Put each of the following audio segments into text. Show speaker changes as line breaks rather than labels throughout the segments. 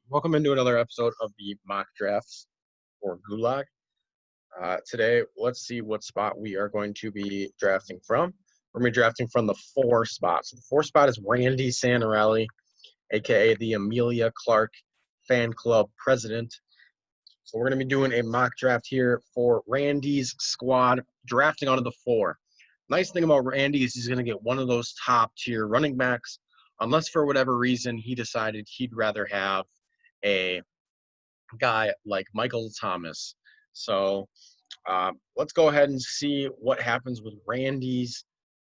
Welcome into another episode of the mock drafts for Gulag. Today, let's see what spot we are going to be drafting from. We're going to be drafting from the 4 spot. So the 4 spot is Randy Santarelli, aka the Amelia Clark Fan Club President. So we're going to be doing a mock draft here for Randy's squad, drafting out of the 4. Nice thing about Randy is he's going to get one of those top tier running backs, unless for whatever reason he decided he'd rather have a guy like Michael Thomas. So let's go ahead and see what happens with Randy's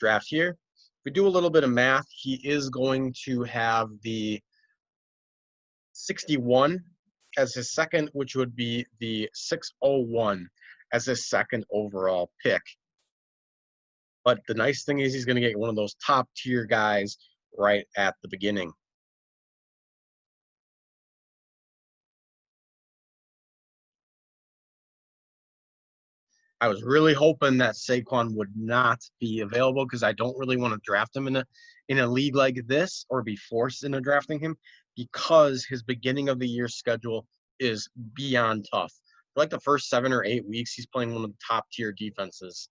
draft here. If we do a little bit of math, he is going to have the 61 as his second, which would be the 601 as his second overall pick. But the nice thing is he's going to get one of those top tier guys right at the beginning. I was really hoping that Saquon would not be available because I don't really want to draft him in a league like this or be forced into drafting him because his beginning of the year schedule is beyond tough. For like the first 7 or 8 weeks, he's playing one of the top tier defenses,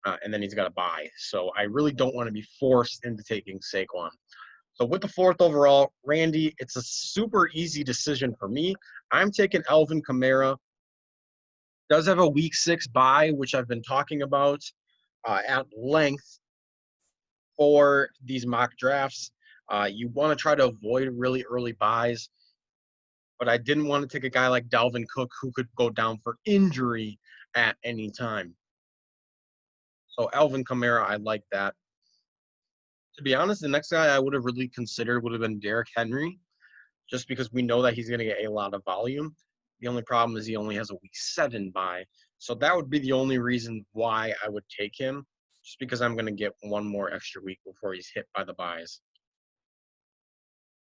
and then he's got a bye. So I really don't want to be forced into taking Saquon. So with the 4th overall, Randy, it's a super easy decision for me. I'm taking Alvin Kamara. Does have a week 6 bye, which I've been talking about at length for these mock drafts. You want to try to avoid really early buys, but I didn't want to take a guy like Dalvin Cook who could go down for injury at any time. So Alvin Kamara, I like that. To be honest, the next guy I would have really considered would have been Derrick Henry, just because we know that he's going to get a lot of volume. The only problem is he only has a week 7 bye. So that would be the only reason why I would take him, just because I'm going to get one more extra week before he's hit by the buys.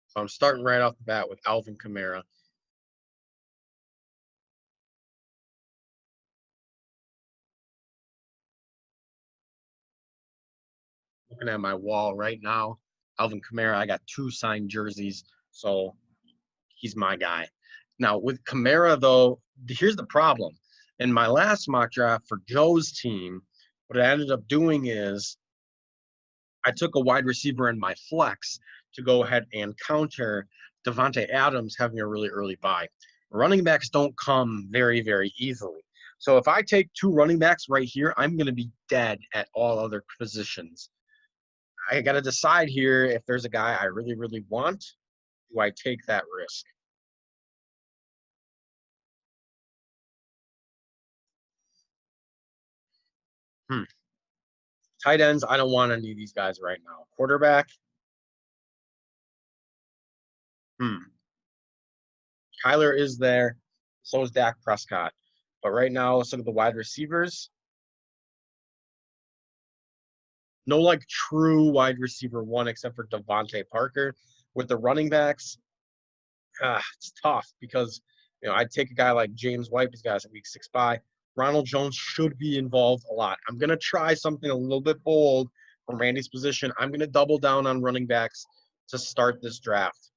So I'm starting right off the bat with Alvin Kamara. Looking at my wall right now, Alvin Kamara, I got 2 signed jerseys, so he's my guy. Now, with Kamara, though, here's the problem. In my last mock draft for Joe's team, what I ended up doing is I took a wide receiver in my flex to go ahead and counter Devontae Adams having a really early bye. Running backs don't come very, very easily. So if I take 2 running backs right here, I'm going to be dead at all other positions. I got to decide here if there's a guy I really, really want. Do I take that risk? Tight ends, I don't want any of these guys right now. Quarterback, Kyler is there. So is Dak Prescott. But right now, some of the wide receivers, no like true wide receiver one except for Devontae Parker. With the running backs, it's tough because I'd take a guy like James White. He's got a week 6 bye. Ronald Jones should be involved a lot. I'm gonna try something a little bit bold from Randy's position. I'm gonna double down on running backs to start this draft.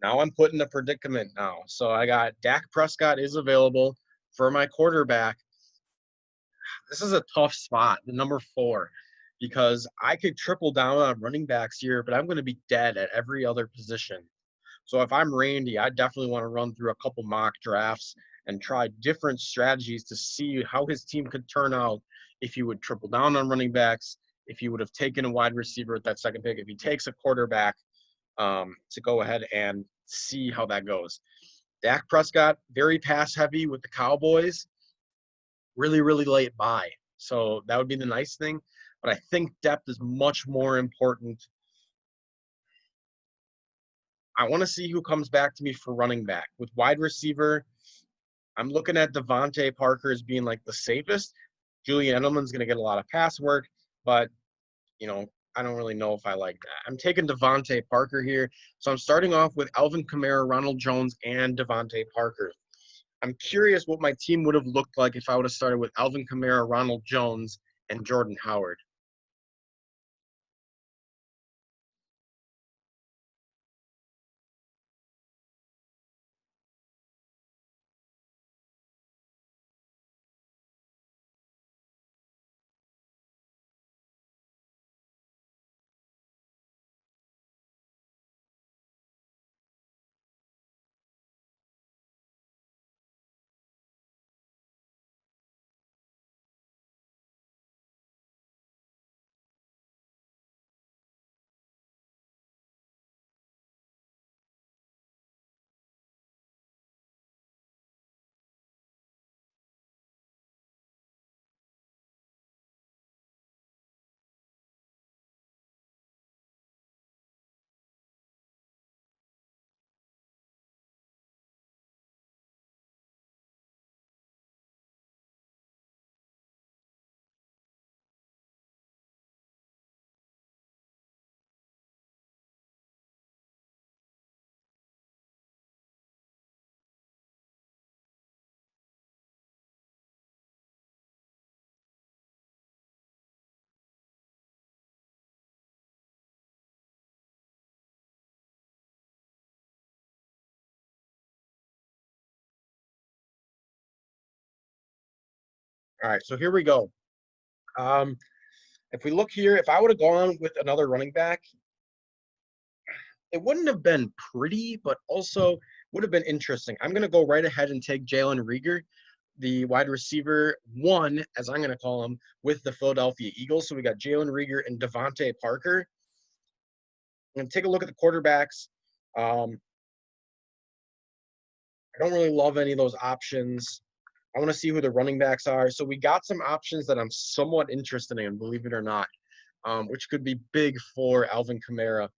Now I'm put in a predicament now. So I got Dak Prescott is available for my quarterback. This is a tough spot, the number 4, because I could triple down on running backs here, but I'm going to be dead at every other position. So if I'm Randy, I definitely want to run through a couple mock drafts and try different strategies to see how his team could turn out if he would triple down on running backs, if he would have taken a wide receiver at that second pick, if he takes a quarterback, to go ahead and see how that goes. Dak Prescott, very pass heavy with the Cowboys, really, really late buy. So that would be the nice thing. But I think depth is much more important. I want to see who comes back to me for running back. With wide receiver, I'm looking at Devontae Parker as being like the safest. Julian Edelman's going to get a lot of pass work, but I don't really know if I like that. I'm taking Devontae Parker here. So I'm starting off with Alvin Kamara, Ronald Jones, and Devontae Parker. I'm curious what my team would have looked like if I would have started with Alvin Kamara, Ronald Jones, and Jordan Howard. All right, so here we go. Um, if we look here, if I would have gone with another running back, it wouldn't have been pretty, but also would have been interesting. I'm going to go right ahead and take Jalen Rieger, the wide receiver one, as I'm going to call him, with the Philadelphia Eagles. So we got Jalen Rieger and Devontae Parker. And take a look at the quarterbacks. Um, I don't really love any of those options. I want to see who the running backs are. So we got some options that I'm somewhat interested in, believe it or not, which could be big for Alvin Kamara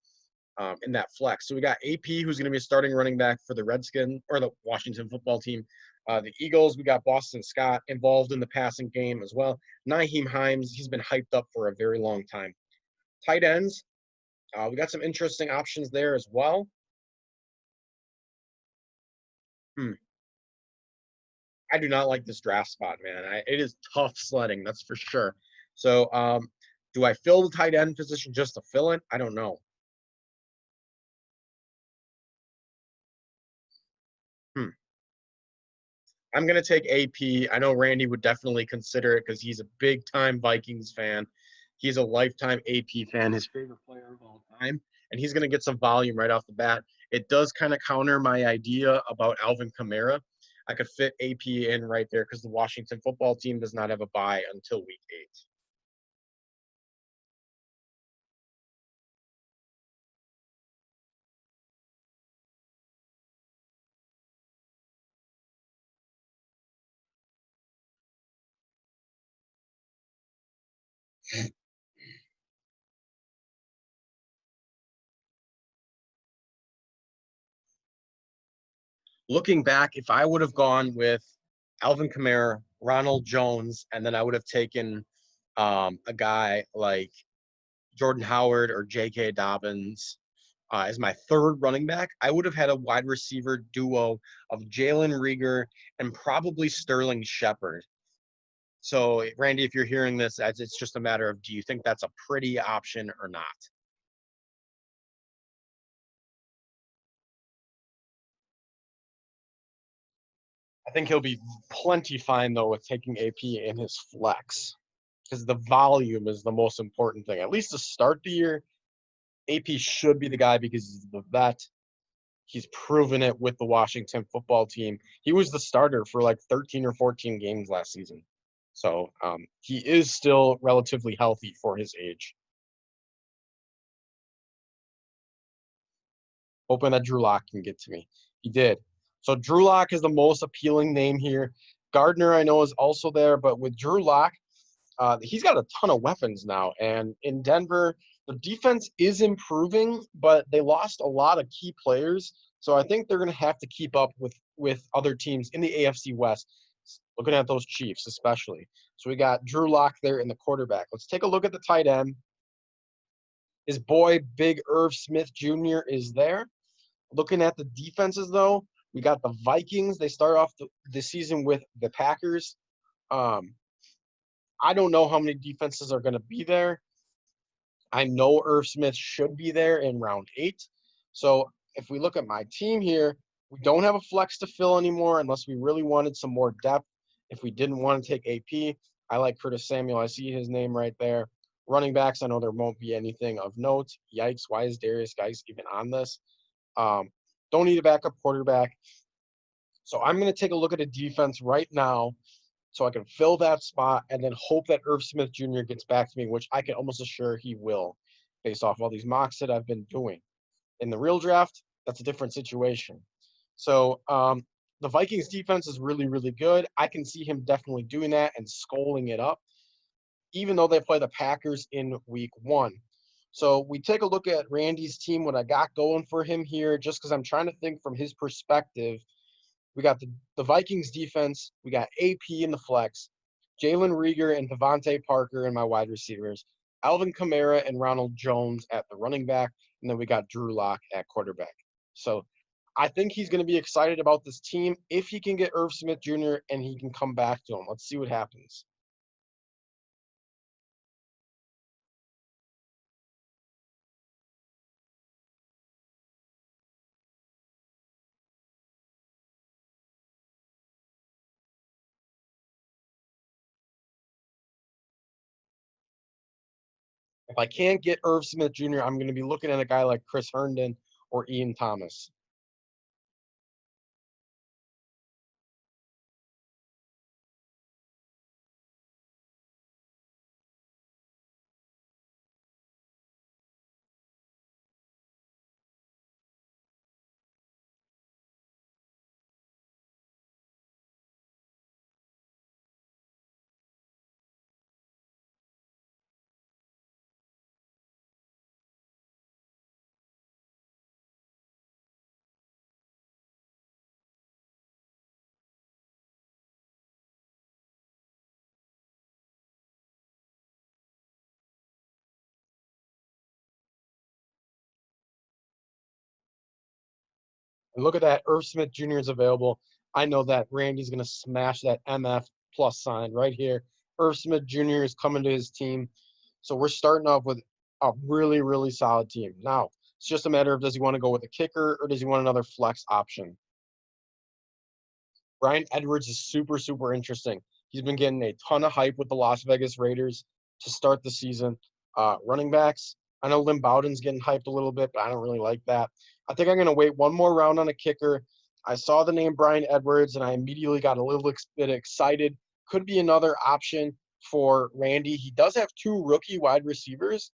in that flex. So we got AP, who's going to be a starting running back for the Redskins or the Washington football team. The Eagles, we got Boston Scott involved in the passing game as well. Nyheim Hines, he's been hyped up for a very long time. Tight ends, we got some interesting options there as well. Hmm. I do not like this draft spot, man. It is tough sledding, that's for sure. So, do I fill the tight end position just to fill it? I don't know. Hmm. I'm going to take AP. I know Randy would definitely consider it because he's a big time Vikings fan. He's a lifetime AP fan, his favorite player of all time, and he's going to get some volume right off the bat. It does kind of counter my idea about Alvin Kamara. I could fit AP in right there because the Washington football team does not have a bye until week 8. Looking back, if I would have gone with Alvin Kamara, Ronald Jones, and then I would have taken a guy like Jordan Howard or J.K. Dobbins as my third running back, I would have had a wide receiver duo of Jalen Rieger and probably Sterling Shepard. So, Randy, if you're hearing this, it's just a matter of do you think that's a pretty option or not? I think he'll be plenty fine, though, with taking AP in his flex because the volume is the most important thing. At least to start the year, AP should be the guy because he's the vet. He's proven it with the Washington football team. He was the starter for like 13 or 14 games last season. So he is still relatively healthy for his age. Hoping that Drew Lock can get to me. He did. So Drew Lock is the most appealing name here. Gardner, I know, is also there, but with Drew Lock, he's got a ton of weapons now. And in Denver, the defense is improving, but they lost a lot of key players. So I think they're going to have to keep up with other teams in the AFC West, looking at those Chiefs especially. So we got Drew Lock there in the quarterback. Let's take a look at the tight end. His boy, Big Irv Smith Jr., is there. Looking at the defenses, though, we got the Vikings. They start off the season with the Packers. Um, I don't know how many defenses are going to be there. I know Irv Smith should be there in round 8. So if we look at my team here, we don't have a flex to fill anymore unless we really wanted some more depth. If we didn't want to take AP, I like Curtis Samuel. I see his name right there. Running backs, I know there won't be anything of note. Yikes, why is Darius Geis even on this? Um, don't need a backup quarterback. So I'm going to take a look at a defense right now so I can fill that spot and then hope that Irv Smith Jr. gets back to me, which I can almost assure he will based off all these mocks that I've been doing. In the real draft, that's a different situation. So the Vikings defense is really, really good. I can see him definitely doing that and scoling it up, even though they play the Packers in week 1. So we take a look at Randy's team, what I got going for him here, just because I'm trying to think from his perspective. We got the Vikings defense. We got AP in the flex, Jalen Rieger and Devontae Parker in my wide receivers, Alvin Kamara and Ronald Jones at the running back, and then we got Drew Lock at quarterback. So I think he's going to be excited about this team if he can get Irv Smith Jr. and he can come back to him. Let's see what happens. If I can't get Irv Smith Jr., I'm going to be looking at a guy like Chris Herndon or Ian Thomas. And look at that. Irv Smith Jr. is available. I know that Randy's going to smash that MF plus sign right here. Irv Smith Jr. is coming to his team. So we're starting off with a really, really solid team. Now, it's just a matter of does he want to go with a kicker or does he want another flex option? Brian Edwards is super, super interesting. He's been getting a ton of hype with the Las Vegas Raiders to start the season. Running backs, I know Lynn Bowden's getting hyped a little bit, but I don't really like that. I think I'm going to wait one more round on a kicker. I saw the name Brian Edwards, and I immediately got a little bit excited. Could be another option for Randy. He does have two rookie wide receivers.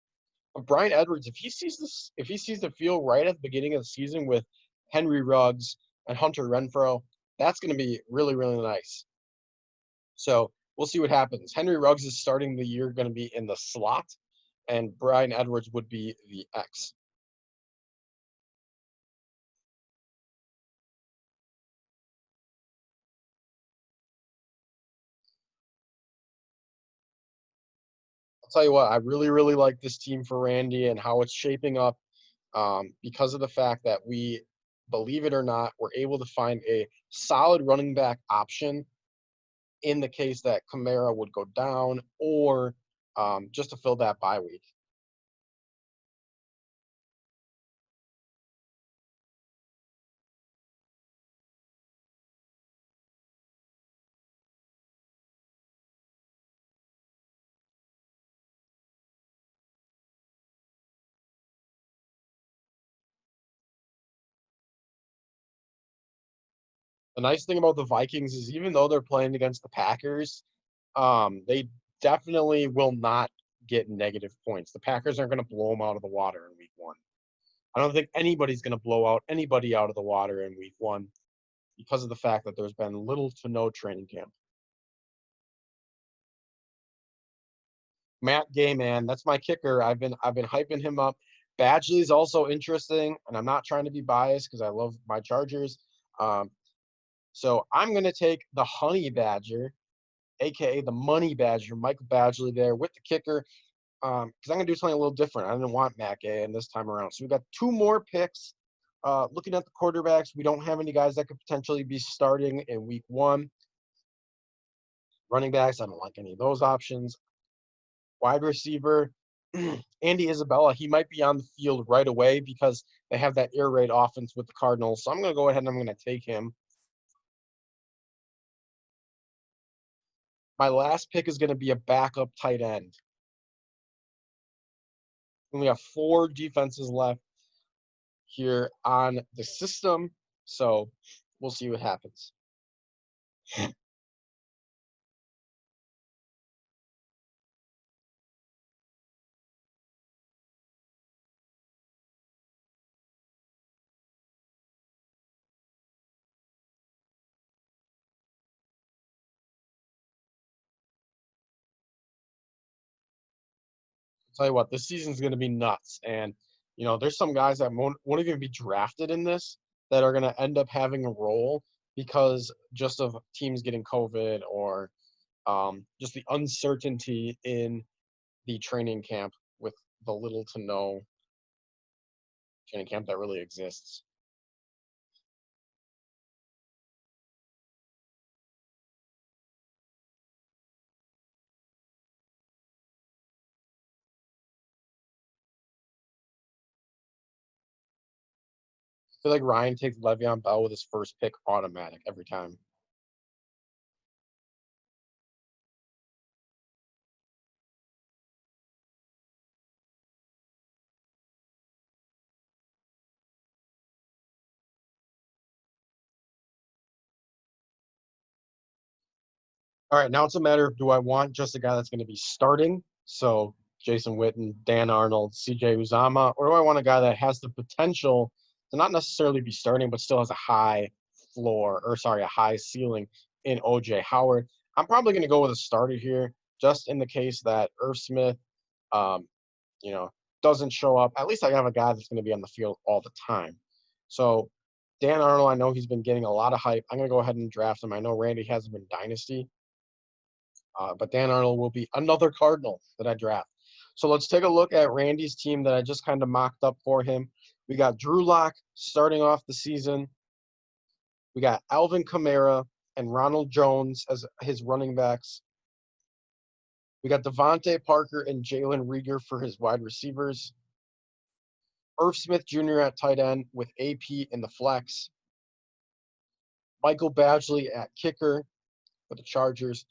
But Brian Edwards, if he sees the field right at the beginning of the season with Henry Ruggs and Hunter Renfrow, that's going to be really, really nice. So we'll see what happens. Henry Ruggs is starting the year going to be in the slot, and Brian Edwards would be the X. I'll tell you what, I really, really like this team for Randy and how it's shaping up because of the fact that we, believe it or not, were able to find a solid running back option in the case that Kamara would go down or just to fill that bye week. The nice thing about the Vikings is even though they're playing against the Packers, they definitely will not get negative points. The Packers aren't going to blow them out of the water in week one. I don't think anybody's going to blow out anybody out of the water in week one because of the fact that there's been little to no training camp. Matt Gay, man, that's my kicker. I've been hyping him up. Badgley is also interesting, and I'm not trying to be biased because I love my Chargers. Um, so I'm going to take the Honey Badger, aka the Money Badger, Michael Badgley there with the kicker. Because I'm going to do something a little different. I didn't want Matt Gay in this time around. So we got two more picks. Looking at the quarterbacks, we don't have any guys that could potentially be starting in week one. Running backs, I don't like any of those options. Wide receiver, Andy Isabella, he might be on the field right away because they have that air raid offense with the Cardinals. So I'm going to go ahead and I'm going to take him. My last pick is going to be a backup tight end. We have four defenses left here on the system. So we'll see what happens. Tell you what, this season's going to be nuts. And, there's some guys that won't even be drafted in this that are going to end up having a role because just of teams getting COVID or just the uncertainty in the training camp with the little to no training camp that really exists. I feel like Ryan takes Le'Veon Bell with his first pick automatic every time. All right, now it's a matter of do I want just a guy that's going to be starting? So Jason Witten, Dan Arnold, CJ Uzama, or do I want a guy that has the potential to not necessarily be starting, but still has a high floor, or sorry, a high ceiling in OJ Howard? I'm probably going to go with a starter here, just in the case that Irv Smith, um, you know, doesn't show up. At least I have a guy that's going to be on the field all the time. So Dan Arnold, I know he's been getting a lot of hype. I'm going to go ahead and draft him. I know Randy has him in Dynasty. But Dan Arnold will be another Cardinal that I draft. So let's take a look at Randy's team that I just kind of mocked up for him. We got Drew Lock starting off the season. We got Alvin Kamara and Ronald Jones as his running backs. We got Devontae Parker and Jalen Reagor for his wide receivers. Irv Smith Jr. at tight end with AP in the flex. Michael Badgley at kicker for the Chargers.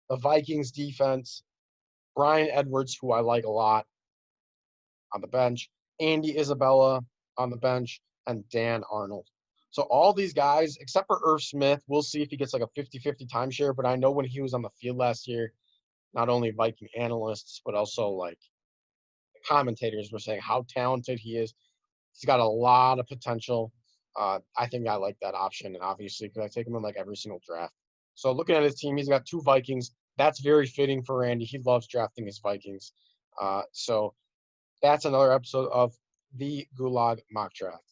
The Vikings defense. Brian Edwards, who I like a lot, on the bench, Andy Isabella on the bench, and Dan Arnold. So all these guys, except for Irv Smith, we'll see if he gets like a 50-50 timeshare. But I know when he was on the field last year, not only Viking analysts, but also like commentators were saying how talented he is. He's got a lot of potential. I think I like that option, and obviously, because I take him in like every single draft. So looking at his team, he's got 2 Vikings. That's very fitting for Randy. He loves drafting his Vikings. So that's another episode of the Gulag Mock Draft.